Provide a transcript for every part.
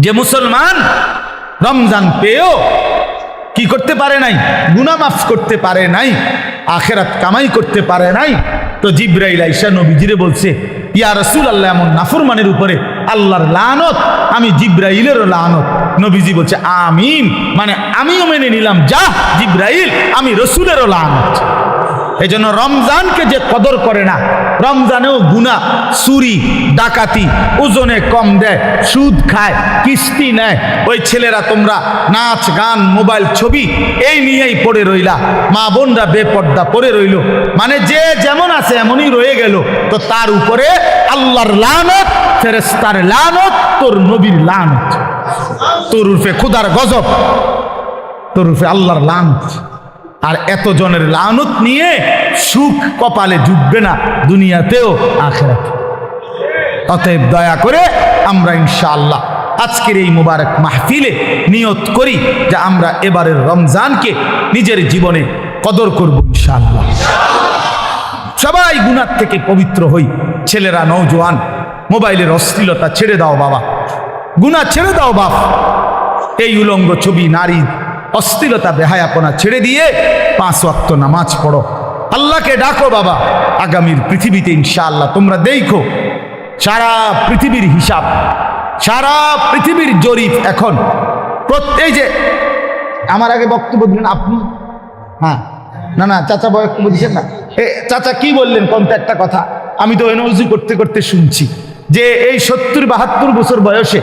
যে মুসলমান রমজান পেয়েও কি করতে পারে নাই, গুনাহ মাফ করতে পারে নাই, আখিরাত কামাই করতে পারে নাই, তো জিবরাইল আইসা নবীজিরে বলছে, ইয়া রাসূলুল্লাহ, এমন নাফরমানের উপরে আল্লাহর লানত, আমি জিবরাইলেরও লানত। নবীজি বলছে আমিন, মানে আমিও মেনে নিলাম, যা জিবরাইল, আমি রাসূলেরও লানত। এই জন্য রমজানকে যে কদর করে না, রমজানেও গুনাহ, চুরি ডাকাতি, ওজনে কম দেয়, সুদ খায়, কিস্তি নেয়, ওই ছেলেরা তোমরা নাচ গান মোবাইল ছবি এই নিয়েই পড়ে রইলা, মা বোনরা বেপর্দা পড়ে রইল, মানে যে যেমন আছে এমনই রয়ে গেল, তো তার উপরে আল্লাহর লানত, ফেরেশতার লানত, তোর নবীর লানত, তোর উর্ফে খোদার গজব, তোর উর্ফে আল্লাহর লানত। আর এত জনের লানত নিয়ে সুখ কপালে জুটবে না, দুনিয়াতেও আখিরাতে। অতএব দয়া করে আমরা ইনশাআল্লাহ আজকের এই মুবারক মাহফিলে নিয়ত করি যে আমরা এবারের রমজানকে নিজের জীবনে কদর করব ইনশাআল্লাহ। সবাই গুনাহ থেকে পবিত্র হই। ছেলেরা, নওজোয়ান, মোবাইলের অশ্লীলতা ছেড়ে দাও বাবা, গুনাহ ছেড়ে দাও বাপ, এই উলঙ্গ ছবি, নারী, অশ্লীলতা, বেহায়াপনা ছেড়ে দিয়ে 5 ওয়াক্ত নামাজ পড়ো, আল্লাহকে ডাকো বাবা। আগামীর পৃথিবীতে ইনশাআল্লাহ তোমরা দেখো সারা পৃথিবীর হিসাব, সারা পৃথিবীর জরিপ এখন প্রত্যেক, যে আমার আগে বক্তব্য দিলেন আপনি, হ্যাঁ না না চাচা বক্তব্য দিচ্ছেন না, চাচা কি বললেন কোনটা একটা কথা, আমি তো এনর্জি করতে করতে শুনছি যে এই 70-72 বছর বয়সে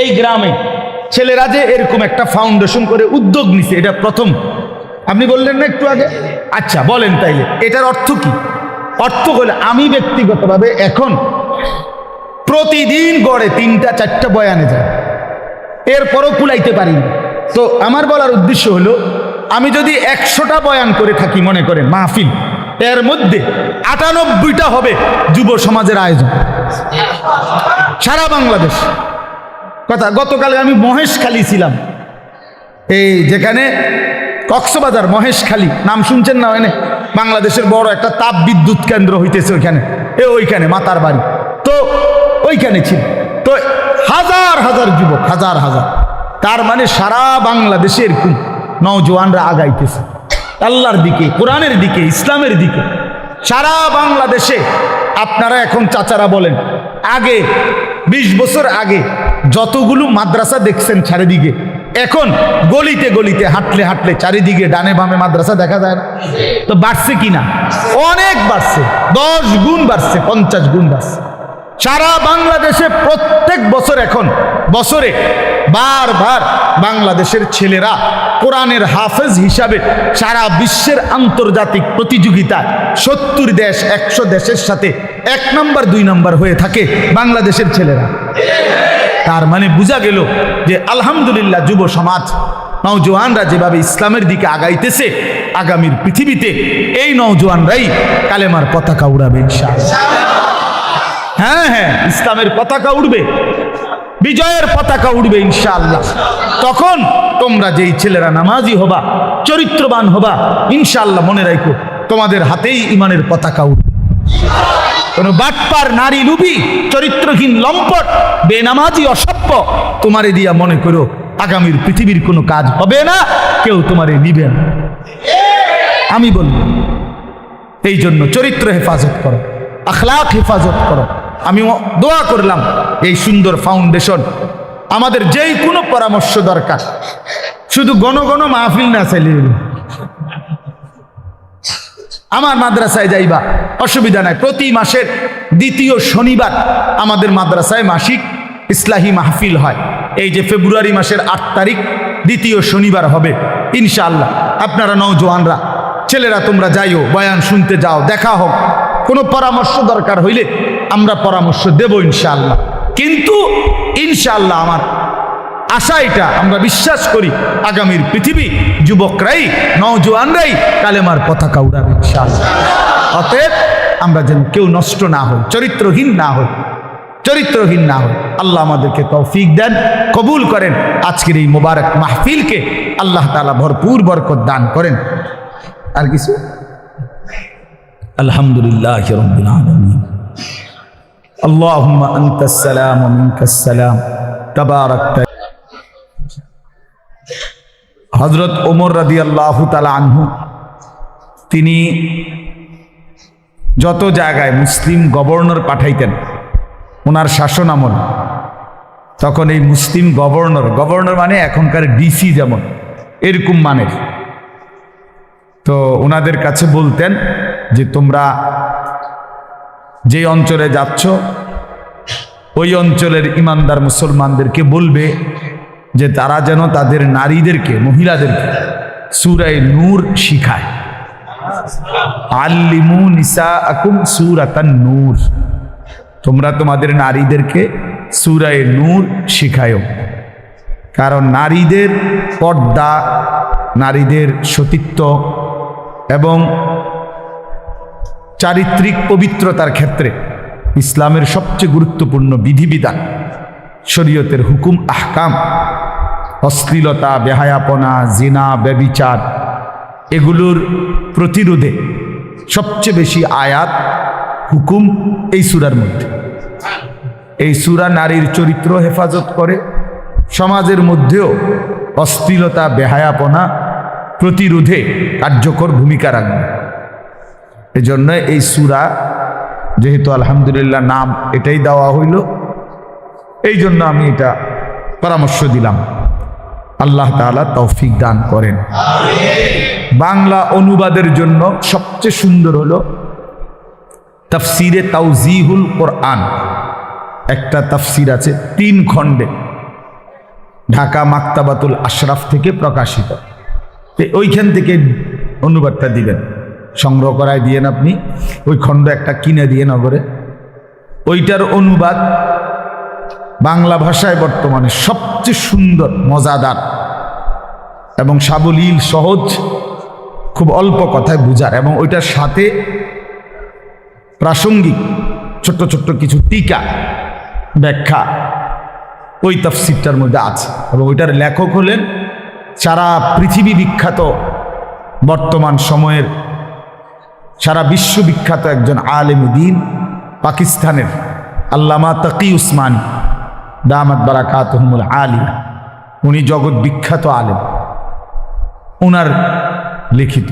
এই গ্রামে ছেলেরা যে এরকম একটা ফাউন্ডেশন করে উদ্যোগ নিছে, এটা প্রথম। আপনি বললেন না একটু আগে? আচ্ছা বলেন তাইলে এটার অর্থ কি? অর্থ হলে আমি ব্যক্তিগতভাবে এখন প্রতিদিন গড়ে 3-4টা বয়ানে যায়, এরপরও কুলাইতে পারি না। তো আমার বলার উদ্দেশ্য হলো, আমি যদি 100টা বয়ান করে থাকি মনে করেন মাহফিল, এর মধ্যে 98টা হবে যুব সমাজের আয়োজন সারা বাংলাদেশ। কথা, গতকাল আমি মহেশখালী ছিলাম, এই যেখানে কক্সবাজার মহেশখালী নাম শুনছেন না, ওখানে বাংলাদেশের বড় একটা তাপ বিদ্যুৎ কেন্দ্র হইতেছে ওইখানে, ওইখানে মাতার বাড়ি, তো ওইখানে ছিল, তো হাজার হাজার যুবক, হাজার হাজার, তার মানে সারা বাংলাদেশে এরকম নওজোয়ানরা আগাইতেছে আল্লাহর দিকে, কোরআনের দিকে, ইসলামের দিকে। সারা বাংলাদেশে আপনারা এখন চাচারা বলেন, আগে 20 বছর আগে যতগুলো মাদ্রাসা দেখছেন চারিদিকে, এখন গলিতে গলিতে হাঁটলে হাঁটলে চারিদিকে ডানে বামে মাদ্রাসা দেখা যায় না? তো বাড়ছে কিনা? অনেক বাড়ছে, 10 গুণ বাড়ছে, 50 গুণ বাড়ছে। সারা বাংলাদেশে প্রত্যেক বছর, এখন বছরে বারবার বাংলাদেশের ছেলেরা কোরআনের হাফেজ হিসাবে সারা বিশ্বের আন্তর্জাতিক প্রতিযোগিতায় 70 দেশ 100 দেশের সাথে 1 নম্বর 2 নম্বর হয়ে থাকে বাংলাদেশের ছেলেরা। তার মানে বোঝা গেল যে আলহামদুলিল্লাহ যুব সমাজ, নওজোয়ানরা যেভাবে ইসলামের দিকে আগাইতেছে, আগামীর পৃথিবীতে এই নওজোয়ানরাই কালেমার পতাকা উড়াবে ইনশাআল্লাহ। হ্যাঁ হ্যাঁ, ইসলামের পতাকা উড়বে, বিজয়ের পতাকা উড়বে ইনশাআল্লাহ। তখন তোমরা যেই ছেলেরা নামাজি হবা, চরিত্রবান হবা, ইনশাআল্লাহ মনে রাখো তোমাদের হাতেই ইমানের পতাকা উঠবে। কোন বাটপার, নারী লুবি, চরিত্রহীন, লম্পট, বেনামাজি, অসভ্য তোমারে দিয়া মনে করো আগামীর পৃথিবীর কোনো কাজ হবে না, কেউ তোমারে নিবে না। আমি বলব, এই জন্য চরিত্র হেফাজত করো, আখলাক হেফাজত করো। আমি দোয়া করলাম এই সুন্দর ফাউন্ডেশন, আমাদের যেই কোনো পরামর্শ দরকার, শুধু ঘন ঘন মাহফিল না চাইলে, আমার মাদ্রাসায় যাইবা, অসুবিধা নাই। প্রতি মাসের 2য় শনিবার আমাদের মাদ্রাসায় মাসিক ইসলাহি মাহফিল হয়। এই যে ফেব্রুয়ারি মাসের 8 তারিখ 2য় শনিবার হবে ইনশাআল্লাহ। আপনারা নওজোয়ানরা, ছেলেরা তোমরা যাইও, বয়ান শুনতে যাও, দেখা হোক। কোনো পরামর্শ দরকার হইলে আমরা পরামর্শ দেব ইনশাআল্লাহ। কিন্তু ইনশাআল্লাহ আমার আশা এটা, আমরা বিশ্বাস করি আগামীর পৃথিবী যুবকরাই, নওজোয়ানরাই কালেমার পতাকা উড়াবে ইনশাআল্লাহ। অতএব আমরা যেন কেউ নষ্ট না হই, চরিত্রহীন না হই, চরিত্রহীন না হই। আল্লাহ আমাদেরকে তৌফিক দেন, কবুল করেন। আজকের এই মোবারক মাহফিলকে আল্লাহ তাআলা ভরপুর বরকত দান করেন। আর কিছু? আলহামদুলিল্লাহি রাব্বিল আলামিন। আল্লাহুম্মা আনতাস সালাম ওয়া মিনকাস সালাম, তাবারাকতা। হযরত ওমর রাদিয়াল্লাহু তাআলা আনহু তিনি যত জায়গায় মুসলিম গভর্নর পাঠাইতেন ওনার শাসন আমল, তখন এই মুসলিম গভর্নর মানে এখনকার ডিসি যেমন এরকম মানের, তো ওনাদের কাছে বলতেন যে তোমরা যে অঞ্চলে যাচ্ছ ওই অঞ্চলের ইমানদার মুসলমানদেরকে বলবে যে তারা যেন তাদের নারীদেরকে, মহিলাদেরকে সূরা নূর শিখায়। আল্লিমু নিসাআকুম সূরাতান নূর, তোমরা তোমাদের নারীদেরকে সূরা নূর শিখায়ো। কারণ নারীদের পর্দা, নারীদের সতীত্ব এবং চারিত্রিক পবিত্রতার ক্ষেত্রে ইসলামের সবচেয়ে গুরুত্বপূর্ণ বিধিবিধান, শরীয়তের হুকুম আহকাম, অশ্লীলতা, বেহায়াপনা, জিনা, ব্যভিচার এগুলোর প্রতিরোধে সবচেয়ে বেশি আয়াত হুকুম এই সূরার মধ্যে। এই সূরা নারীর চরিত্র হেফাজত করে, সমাজের মধ্যেও অশ্লীলতা, বেহায়াপনা প্রতিরোধে কার্যকর ভূমিকা রাখবে। এজন্য এই সূরা যেহেতু আলহামদুলিল্লাহ নাম এটাই দেওয়া হইল, এই জন্য আমি এটা পরামর্শ দিলাম। আল্লাহ তাআলা তৌফিক দান করেন। বাংলা অনুবাদের জন্য সবচেয়ে সুন্দর হলো তাফসিরে তাওজিহুল কোরআন, একটা তাফসির আছে 3 খণ্ডে, ঢাকা মাকতাবাতুল আশরাফ থেকে প্রকাশিত। ওইখান থেকে অনুবাদটা দিবেন, সংগ্রহ করায় দিয়েন আপনি, ওই খণ্ড একটা কিনে দিয়ে নগরে। ওইটার অনুবাদ বাংলা ভাষায় বর্তমানে সবচেয়ে সুন্দর, মজাদার এবং সাবলীল, সহজ, খুব অল্প কথায় বুঝার, এবং ওইটার সাথে প্রাসঙ্গিক ছোট্ট ছোট্ট কিছু টিকা, ব্যাখ্যা ওই তাফসিরটার মধ্যে আছে। এবং ওইটার লেখক হলেন সারা পৃথিবী বিখ্যাত, বর্তমান সময়ের সারা বিশ্ববিখ্যাত একজন আলেম দ্বীন, পাকিস্তানের আল্লামা তাকি উসমানী দামাত বারাকাতুহুমুল আলিয়া। উনি জগৎ বিখ্যাত আলেম, ওনার লিখিত।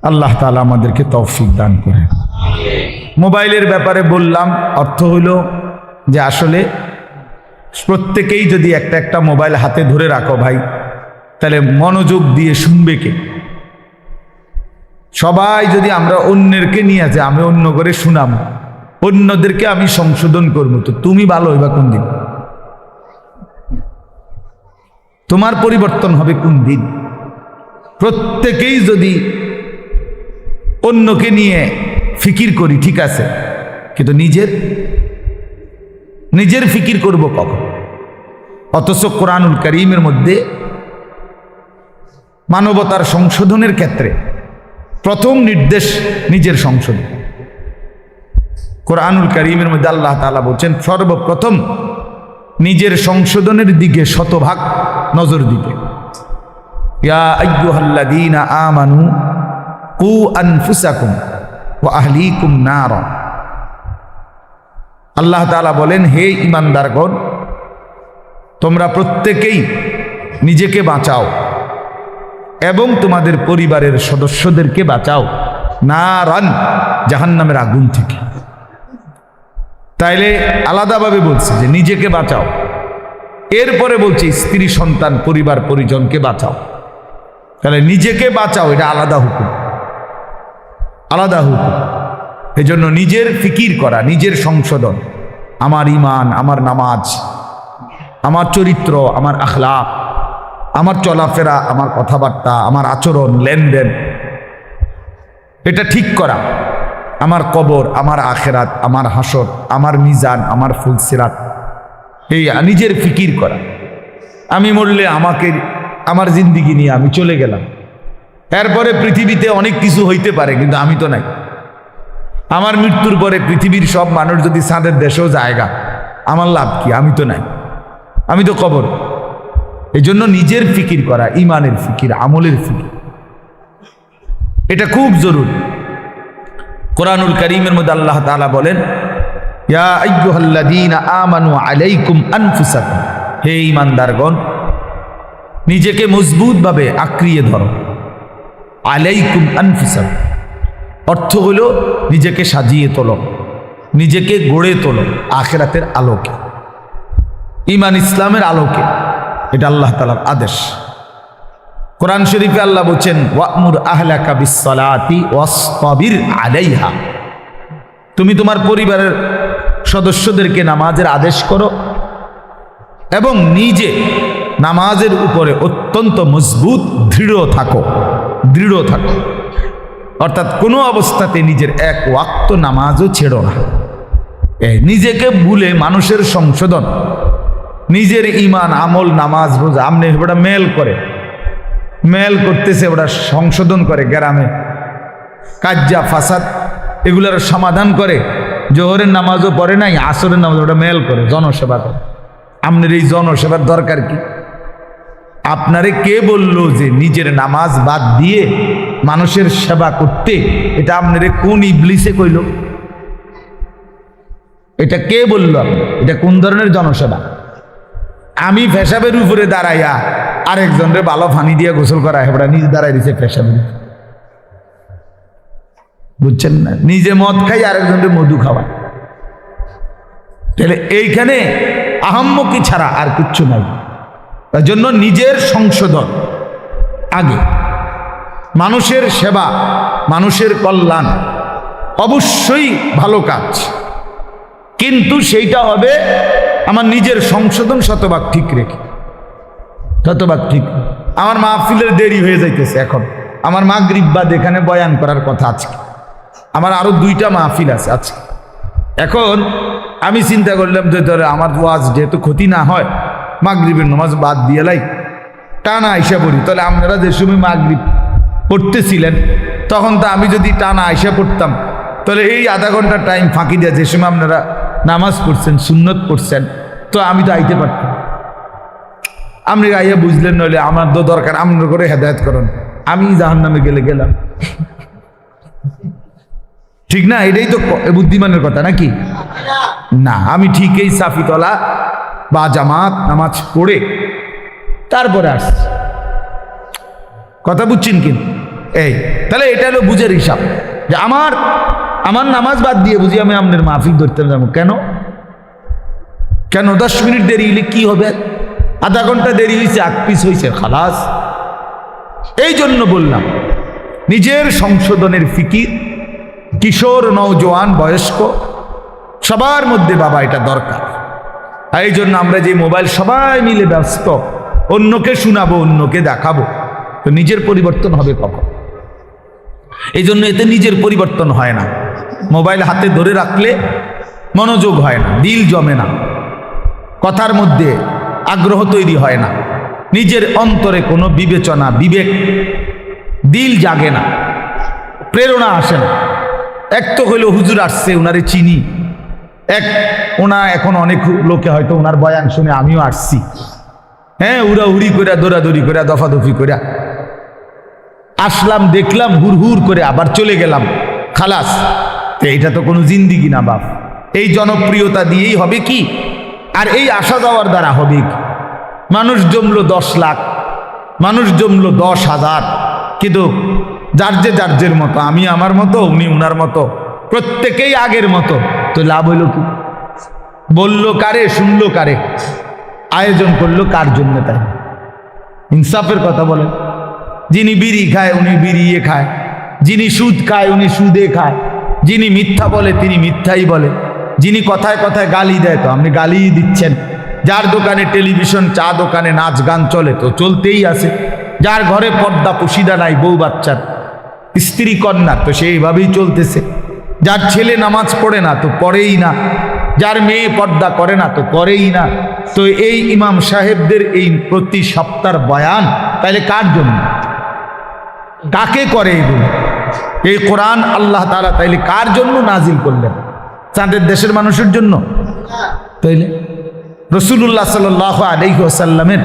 আল্লাহ তাআলা আমাদেরকে তৌফিক দান করেন। মোবাইলের ব্যাপারে বললাম, অর্থ হইল যে আসলে প্রত্যেকেই যদি একটা একটা মোবাইল হাতে ধরে রাখো ভাই, তাহলে মনোযোগ দিয়ে শুনবে কে? সবাই যদি আমরা অন্যেরকে নিয়ে আছে, আমি অন্য করে শুনাম, অন্যদেরকে আমি সংশোধন করবো, তো তুমি ভালো হইবা কোন দিন? তোমার পরিবর্তন হবে কোন দিন? প্রত্যেকেই যদি অন্যকে নিয়ে ফিকির করি ঠিক আছে, কিন্তু নিজের ফিকির করব কখন? অথচ কোরআনুল কারীমের মধ্যে মানবতার সংশোধনের ক্ষেত্রে প্রথম নির্দেশ নিজের সংশোধন। কোরআনুল কারীমের মধ্যে আল্লাহ তাআলা বলছেন সর্বপ্রথম নিজের সংশোধনের দিকে শতভাগ নজর দিতে। ইয়া আইয়ুহাল্লাযীনা আমানু কু আনফুসাকুম ওয়া আহলিকুম নারা। আল্লাহ তাআলা বলেন, হে ঈমানদারগণ, তোমরা প্রত্যেকেই নিজেকে বাঁচাও এবং তোমাদের পরিবারের সদস্যদেরকে বাঁচাও নারান, জাহান্নামের আগুন থেকে। তাইলে আলাদাভাবে বলছে যে নিজেকে বাঁচাও, এরপরে বলছে স্ত্রী, সন্তান, পরিবার পরিজনকে বাঁচাও। তাহলে নিজেকে বাঁচাও, এটা আলাদা হুকুম, আলাদা হুকুম। এজন্য নিজের ফিকির করা, নিজের সংশোধন, আমার ঈমান, আমার নামাজ, আমার চরিত্র, আমার আখলাক, আমার চলাফেরা, আমার কথাবার্তা, আমার আচরণ, লেনদেন, এটা ঠিক করা। আমার কবর, আমার আখেরাত, আমার হাসর, আমার মিজান, আমার ফুলসিরাত, এই নিজের ফিকির করা। আমি মরলে আমাকে, আমার জিন্দিগি নিয়ে আমি চলে গেলাম, এরপরে পৃথিবীতে অনেক কিছু হইতে পারে, কিন্তু আমি তো নাই। আমার মৃত্যুর পরে পৃথিবীর সব মানুষ যদি চাঁদের দেশেও জায়গা, আমার লাভ কি? আমি তো নাই, আমি তো কবর। এই জন্য নিজের ফিকির করা, ইমানের ফিকির, আমলের ফিকির, এটা খুব জরুরি। কোরআনুল কারীমের মধ্যে আল্লাহ তাআলা বলেন, ইয়া আইয়ুহাল্লাযীনা আমানু আলাইকুম আনফুসাকুম, হে ঈমানদারগণ নিজেকে মজবুতভাবে আঁকড়িয়ে ধরো। আলাইকুম আনফুসাকুম অর্থ হলো নিজেকে সাজিয়ে তোলো, নিজেকে গড়ে তোলো আখিরাতের আলোকে, ঈমান ইসলামের আলোকে। এটা আল্লাহ তাআলার আদেশ। কোরআন শরীফে আল্লাহ বলছেন ওয়া'মুর আহলাকা বিস-সালাতি ওয়াসতাবির আলাইহা, তুমি তোমার পরিবারের সদস্যদেরকে নামাজের আদেশ করো এবং নিজে নামাজের উপরে অত্যন্ত মজবুত দৃঢ় থাকো। অর্থাৎ কোনো অবস্থাতে নিজের এক ওয়াক্ত নামাজও ছেড়ো না। নিজেকে ভুলে মানুষের সংশোধন, নিজের ঈমান আমল নামাজ রোজা আমনে ওটা মেল করতেছে, ওটা সংশোধন করে, গ্রামে কাজ্জা ফাসাদ এগুলোর সমাধান করে। জোহরের নামাজও পড়ে নাই, আসরের নামাজ ওটা মেল করে, জনসেবা করে। আপনার এই জনসেবার দরকার কি? আপনারে কে বললো যে নিজের নামাজ বাদ দিয়ে মানুষের সেবা করতে? এটা আপনারে কোন ইবলিসে কইল? এটা কে বলল? এটা কোন ধরনের জনসেবা? আমি পেশাবের উপরে দাঁড়াইয়া আরেকজনরে ভালো পানি দিয়ে গোসল করা, হেবড়া নিজে দাঁড়াই দিছে পেশাবের, বুঝছেন না? নিজে মদ খাই আরেকজনরে মধু খাওয়া। তাহলে এইখানে আহাম্মকি ছাড়া আর কিচ্ছু নাই। তার জন্য নিজের সংশোধন আগে, মানুষের সেবা, মানুষের কল্যাণ অবশ্যই ভালো কাজ, কিন্তু সেইটা হবে আমার নিজের সংশোধন শতভাগ ঠিক রেখে, শতভাগ ঠিক। আমার মাহফিলের দেরি হয়ে যাইতেছে, এখন আমার মাগরিব বাদ এখানে বয়ান করার কথা আজকে, আমার আরো 2টা মাহফিল আছে আজকে। এখন আমি চিন্তা করলাম যে ধরে আমার ওয়াজ যেহেতু ক্ষতি না হয়, মাগরিবের নামাজ বাদ দিয়ে লাই, টানা আইসা পড়ি। তাহলে আপনারা যে সময় মাগরিব পড়তেছিলেন তখন তো আমি যদি টানা আইসা পড়তাম, তাহলে এই আধা ঘন্টা টাইম ফাঁকি দেওয়া যে সময় আপনারা নামাজ পড়ছেন, সুন্নত পড়ছেন, তো আমি তো আইতে পারতাম। আপনি আইয়া বুঝলেন, নইলে আমার তো দরকার আপনার করে হেদায়েত করুন, আমি জাহান্নামে গেলাম। ঠিক না? এটাই তো বুদ্ধিমানের কথা নাকি? না, আমি ঠিক এই সাফিতলা বা জামাত নামাজ পড়ে তারপরে আসছি। কথা বুঝছেন কিন্তু? এই তাহলে এটা হলো বুঝের হিসাব যে আমার নামাজ বাদ দিয়ে বুঝি আমি আপনার মাহফিল ধরতে যাবো। কেন 10 মিনিট দেরি হলে কি হবে? আধা ঘন্টা দেরি হয়েছে, 8 পিস হয়েছে, খালাস। এই জন্য বললাম নিজের সংশোধনের ফিকির কিশোর, নওজোয়ান, বয়স্ক সবার মধ্যে বাবা এটা দরকার। এই জন্য আমরা যে মোবাইল সবাই মিলে ব্যস্ত, অন্যকে শোনাবো, অন্যকে দেখাবো, তো নিজের পরিবর্তন হবে কখন? এই জন্য এতে নিজের পরিবর্তন হয় না। মোবাইল হাতে ধরে রাখলে মনোযোগ হয় না, দিল জমে না, কথার মধ্যে আগ্রহ তৈরি হয় না, নিজের অন্তরে কোনো বিবেচনা, বিবেক, দিল জাগে না, প্রেরণা আসে না। এক তো হইল হুজুর আসছে, ওনারে চিনি, ওনা এখন অনেক লোকে হয়তো ওনার বয়ান শুনে আমিও আসছি, হ্যাঁ, উড়াউড়ি করে, দৌড়াদৌড়ি করে, দফাদফি করে আসলাম, দেখলাম, হুড় করে আবার চলে গেলাম, খালাস। তো এইটা তো কোনো জিন্দিগি না বাপ। এই জনপ্রিয়তা দিয়েই হবে কি? আর এই আসা যাওয়ার দ্বারা হবে কি? মানুষ জমলো 10 লাখ, মানুষ জমলো 10,000, কিন্তু যার মতো, আমি আমার মতো, উনি উনার মতো, প্রত্যেকেই আগের মতো, তো লাভ হইল কি? বললো কারে, শুনলো কারে, আয়োজন করলো কার জন্য? তাই ইনসাফের কথা বলে। যিনি বিড়ি খায় উনি বিড়িয়ে খায়, যিনি সুদ খায় উনি সুদে খায়, যিনি মিথ্যা বলে তিনি মিথ্যাই বলে, যিনি কথায় কথায় গালি দেয় তো আপনি গালিই দিচ্ছেন, যার দোকানে টেলিভিশন, চা দোকানে নাচ গান চলে তো চলতেই আছে, যার ঘরে পর্দা পুশিদা নাই, বউ বাচ্চার স্ত্রী কন্যা, তো সেইভাবেই চলতেছে, যার ছেলে নামাজ পড়ে না তো পড়েই না, যার মেয়ে পর্দা করে না তো করেই না। তো এই ইমাম সাহেবদের এই প্রতি সপ্তাহের বয়ান তাইলে কার জন্য? কাকে করে এগুলো? এই কোরআন আল্লাহ তাআলা তাইলে কার জন্য নাজিল করলেন? চাঁদের দেশের মানুষের জন্য? তাইলে রাসূলুল্লাহ সাল্লাল্লাহু আলাইহি ওয়াসাল্লামের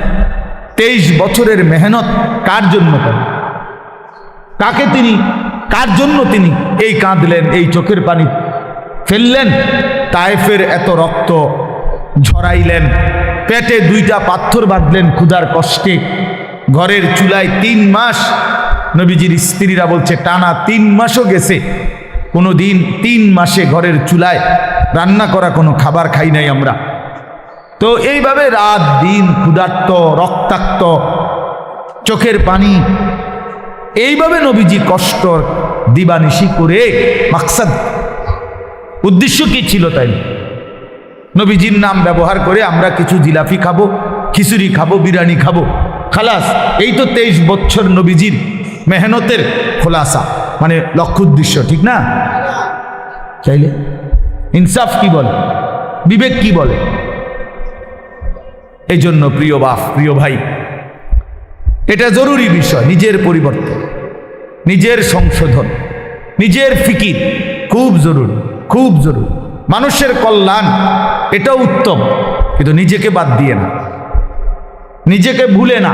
23 বছরের মেহনত কার জন্য করেন? কার জন্য তিনি এই কাঁদলেন, এই চোখের পানি ফেললেন, তায়েফের এত রক্ত ঝরাইলেন, পেটে 2টা পাথর বাঁধলেন ক্ষুধার কষ্টে, ঘরের চুলায় 3 মাস, নবীজির স্ত্রীরা বলছে টানা 3 মাসও গেছে, কোনো দিন 3 মাসে ঘরের চুলায় রান্না করা কোনো খাবার খাই নাই আমরা। তো এইভাবে রাত দিন ক্ষুধার্ত, রক্তাক্ত, চোখের পানি, এইভাবে নবীজি কষ্ট দিবানিশি করে, মাকসাদ উদ্দেশ্য কি ছিল? তাই নবীজির নাম ব্যবহার করে আমরা কিছু জিলাপি খাবো, খিচুড়ি খাবো, বিরিয়ানি খাবো, খালাস। এই তো 23 বছর নবীজির মেহনতের খোলাসা, মানে লক্ষ্য উদ্দেশ্য, ঠিক না? চাইলে ইনসাফ কি বলে, বিবেক কি বলে? এই জন্য প্রিয় বাপ, প্রিয় ভাই, এটা জরুরি বিষয়। নিজের পরিবর্তন, নিজের সংশোধন, নিজের ফিকির খুব জরুরি, খুব জরুরি। মানুষের কল্যাণ এটাও উত্তম, কিন্তু নিজেকে বাদ দিয়ে না, নিজেকে ভুলে না,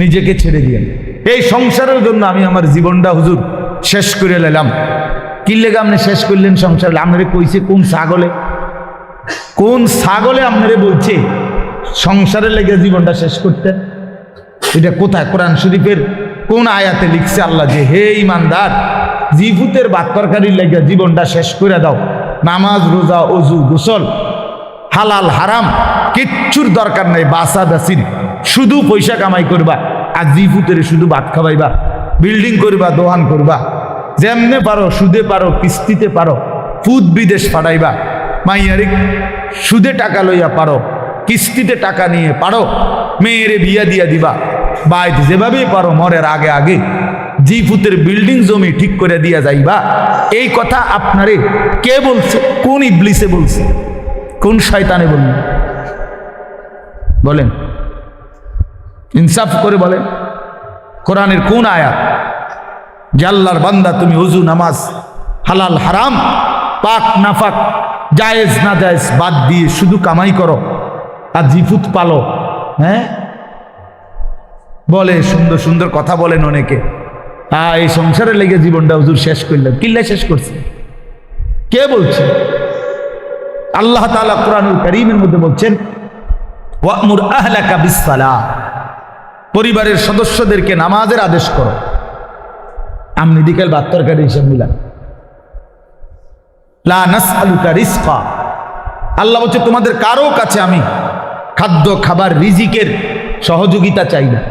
নিজেকে ছেড়ে দিয়ে না। এই সংসারের জন্য আমি আমার জীবনটা হুজুর শেষ করে নিলাম। কি লেগে আপনি শেষ করলেন সংসার? আপনারে কইছে কোন ছাগলে, কোন ছাগলে আপনারে বলছে সংসারের লেগে জীবনটা শেষ করতে? এটা কোথায়? কোরআন শরীফের কোন আয়াতে লিখছে আল্লাহ যে হে ইমানদার, জিফুতের ভাত তরকারির লেগে জীবনটা শেষ করে দাও? নামাজ, রোজা, অজু, গোসল, হালাল হারাম কিচ্ছুর দরকার নাই, বাসা বাসির, শুধু পয়সা কামাই করবা আর জিফুতের শুধু ভাত খাওয়াইবা, বিল্ডিং করবা, দোকান করবা, যেমনে পারো সুদে পারো, কিস্তিতে পারো, ফুদ বিদেশ পাঠাইবা, মাইয়ারে সুদে টাকা লইয়া পারো, কিস্তিতে টাকা নিয়ে পারো, মেয়েরে বিয়া দিয়া দিবা, বাইত যেভাবেই পারো মরের আগে আগে জিফুতের বিল্ডিং জমি ঠিক করে দিয়া যাইবা। এই কথা আপনারে কে বলছে? কোন ইবলিসে বলছে? কোন শয়তানে বলল? বলেন, ইনসাফ করে বলেন, কোরআনের কোন আয়াত যে আল্লাহর বান্দা তুমি ওযু, নামাজ, হালাল হারাম, পাক নাফাক, জায়েজ না জায়েজ বাদ দিয়ে শুধু কামাই করো আর জিফুত পালো? হ্যাঁ, বলে সুন্দর সুন্দর কথা বলেন অনেকে, এই সংসারে লেগে জীবনটা হুজুর শেষ করলেন। কিল্লা শেষ করছে? কে বলছে? আল্লাহ তাআলা কোরআনুল কারীমের মধ্যে বলছেন ওয়া'মুর আহলাকা বিস-সালাহ, পরিবারের সদস্যদেরকে নামাজের আদেশ করো। আমনি বিকেল ভাত তরকারি হিসাব মিলান। লা নাসআলুকা রিজকা, আল্লাহ বলছে তোমাদের কারো কাছে আমি খাদ্য, খাবার, রিজিকের সহযোগিতা চাই না।